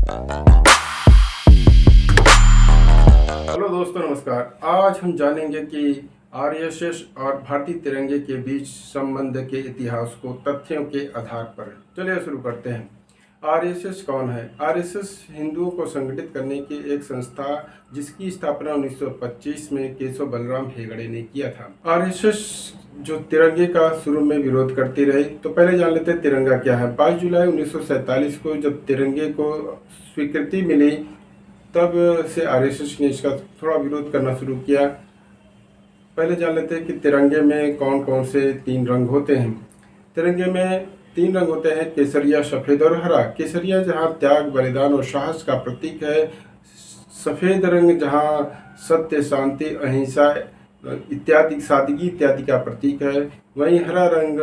Hello दोस्तों, नमस्कार। आज हम जानेंगे कि आरएसएस और भारतीय तिरंगे के बीच संबंध के इतिहास को तथ्यों के आधार पर। चलिए शुरू करते हैं। आरएसएस कौन है? आरएसएस हिंदुओं को संगठित करने की एक संस्था जिसकी स्थापना 1925 में केशव बलराम हेगड़े ने किया था। आरएसएस जो तिरंगे का शुरू में विरोध करती रही, तो पहले जान लेते हैं तिरंगा क्या है। 22 जुलाई 1947 को जब तिरंगे को स्वीकृति मिली, तब से आरएसएस ने इसका थोड़ा विरोध करना शुरू किया। पहले जान लेते हैं कि तिरंगे में कौन कौन से 3 रंग होते हैं। तिरंगे में 3 रंग होते हैं, केसरिया, सफ़ेद और हरा। केसरिया जहाँ त्याग, बलिदान और साहस का प्रतीक है। सफ़ेद रंग जहाँ सत्य, शांति, अहिंसा इत्यादि, सादगी इत्यादि का प्रतीक है। वहीं हरा रंग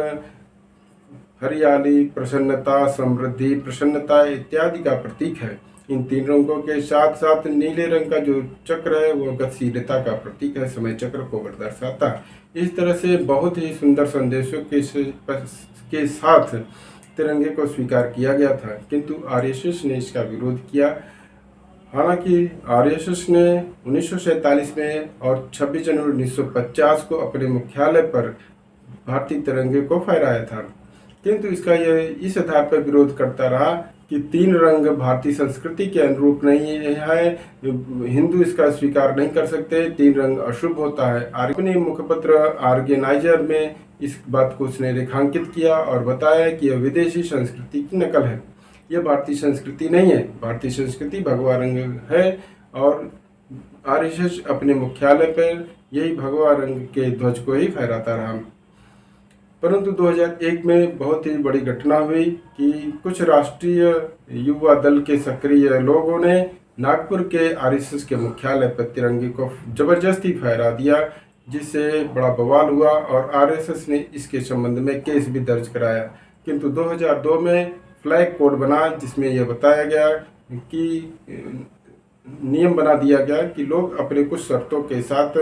हरियाली, प्रसन्नता, समृद्धि, प्रसन्नता इत्यादि का प्रतीक है। इन 3 रंगों के साथ साथ नीले रंग का जो चक्र है वो गतिशीलता का प्रतीक है, समय चक्र को दर्शाता है। इस तरह से बहुत ही सुंदर संदेशों के साथ तिरंगे को स्वीकार किया गया था, किंतु आरएसएस ने इसका विरोध किया। हालांकि आरएसएस ने 1947 में और 26 जनवरी 1950 को अपने मुख्यालय पर भारतीय तिरंगे को फहराया था, किंतु इसका यह इस आधार पर विरोध करता रहा कि 3 रंग भारतीय संस्कृति के अनुरूप नहीं है, हिंदू इसका स्वीकार नहीं कर सकते, 3 रंग अशुभ होता है। अपने मुखपत्र ऑर्गेनाइजर में इस बात को उसने रेखांकित किया और बताया कि यह विदेशी संस्कृति की नकल है, यह भारतीय संस्कृति नहीं है। भारतीय संस्कृति भगवा रंग है और आरएसएस अपने मुख्यालय पर यही भगवा रंग के ध्वज को ही फहराता रहा। परंतु 2001 में बहुत ही बड़ी घटना हुई कि कुछ राष्ट्रीय युवा दल के सक्रिय लोगों ने नागपुर के आरएसएस के मुख्यालय पर तिरंगे को जबरदस्ती फहरा दिया, जिससे बड़ा बवाल हुआ और आरएसएस ने इसके संबंध में केस भी दर्ज कराया। किंतु 2002 में फ्लैग कोड बना, जिसमें यह बताया गया कि नियम बना दिया गया कि लोग अपने कुछ शर्तों के साथ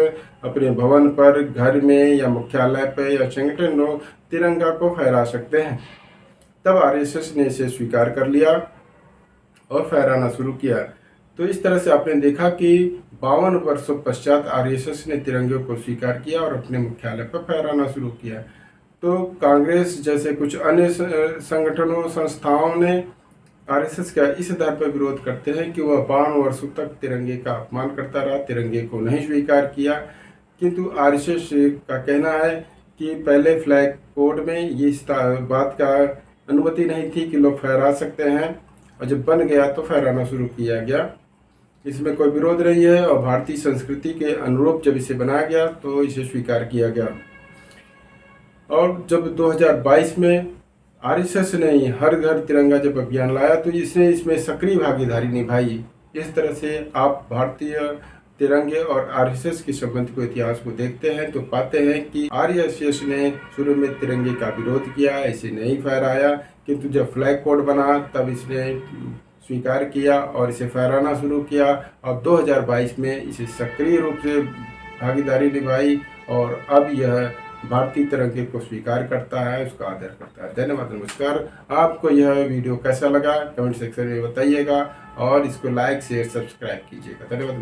अपने भवन पर, घर में या मुख्यालय पर या संगठन में तिरंगा को फहरा सकते हैं। तब आरएसएस ने इसे स्वीकार कर लिया और फहराना शुरू किया। तो इस तरह से आपने देखा कि 52 वर्षों पश्चात आरएसएस ने तिरंगे को स्वीकार किया और अपने मुख्यालय पर फहराना शुरू किया। तो कांग्रेस जैसे कुछ अन्य संगठनों, संस्थाओं ने आरएसएस का इस आधार पर विरोध करते हैं कि वह 52 वर्षों तक तिरंगे का अपमान करता रहा, तिरंगे को नहीं स्वीकार किया। किंतु आरएसएस का कहना है कि पहले फ्लैग कोड में ये इस बात का अनुमति नहीं थी कि लोग फहरा सकते हैं, और जब बन गया तो फहराना शुरू किया गया। इसमें कोई विरोध नहीं है और भारतीय संस्कृति के अनुरूप जब इसे बनाया गया तो इसे स्वीकार किया गया। और जब 2022 में आरएसएस ने हर घर तिरंगा जब अभियान लाया तो इसने इसमें सक्रिय भागीदारी निभाई। इस तरह से आप भारतीय तिरंगे और आरएसएस के संबंध को, इतिहास को देखते हैं तो पाते हैं कि आरएसएस ने शुरू में तिरंगे का विरोध किया, इसे नहीं फहराया, किंतु जब फ्लैग कोड बना तब इसने स्वीकार किया और इसे फहराना शुरू किया और 2022 में इसे सक्रिय रूप से भागीदारी निभाई और अब यह भारतीय तिरंगे को स्वीकार करता है, उसका आदर करता है। धन्यवाद, नमस्कार। आपको यह वीडियो कैसा लगा कमेंट सेक्शन में बताइएगा और इसको लाइक, शेयर, सब्सक्राइब कीजिएगा। धन्यवाद।